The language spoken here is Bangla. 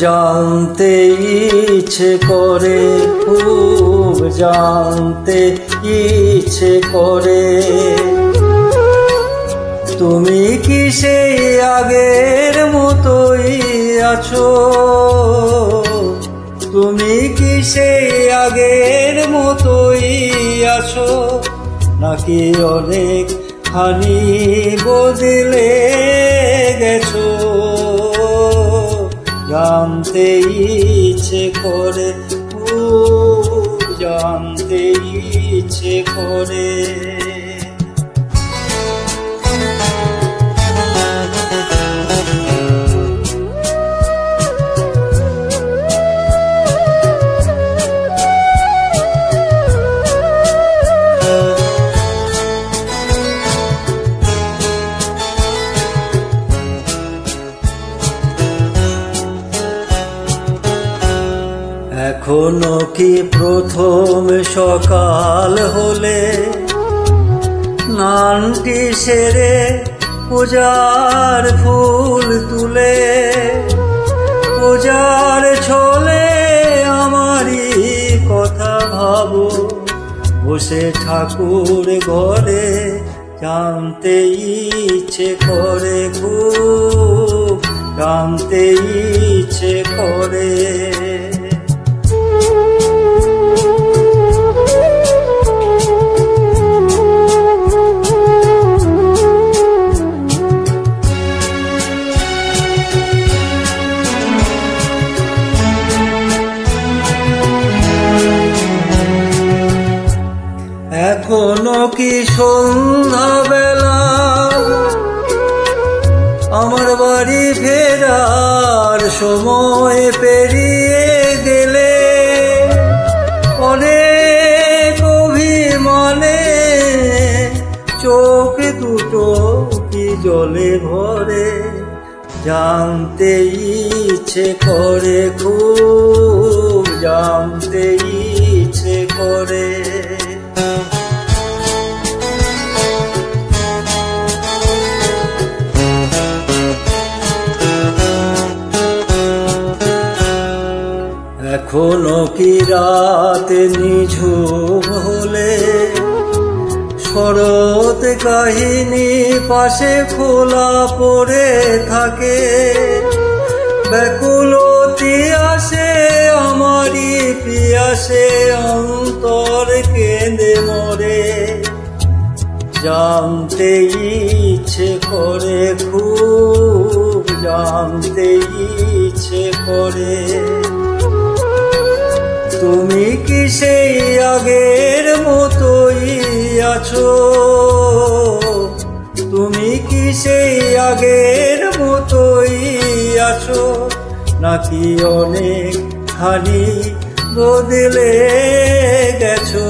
জানতে ইচ্ছে করে, খুব জানতে ইচ্ছে করে, তুমি কি সেই আগের মতোই আছো? তুমি কি সেই আগের মতোই আছো, নাকি অনেক খানি বদলে গেছো? জানতে ইচ্ছে করে, জানতে ইচ্ছে করে। এখনো কি প্রথম সকাল হলে স্নানটি সেরে পূজার ফুল তুলে, পূজার ছলে আমারই কথা ভাবো বসে ঠাকুর ঘরে? জানতে ইচ্ছে করে, খুব জানতে ইচ্ছে করে। এখনো কি সন্ধ্যাবেলা আমার বাড়ি ফেরার সময় পেরিয়ে গেলে? অনেক অভিমানে চোখ দুটো কি জলে ভরে? জানতে ইচ্ছে করে, খুব জানতে ইচ্ছে করে। এখনো কি রাত নিঝুম হলে শরৎ কাহিনী পাশে খোলা পড়ে থাকে? ব্যাকুলতি আসে আমারই পিয়াসে, অন্তর কেঁদে মরে। জানতে ইচ্ছে করে, খুব জানতে ইচ্ছে করে। তুমি কি সেই আগের মতোই আছো? তুমি কি সেই আগের মতোই আছো, নাকি অনেক খানি বদলে গেছো?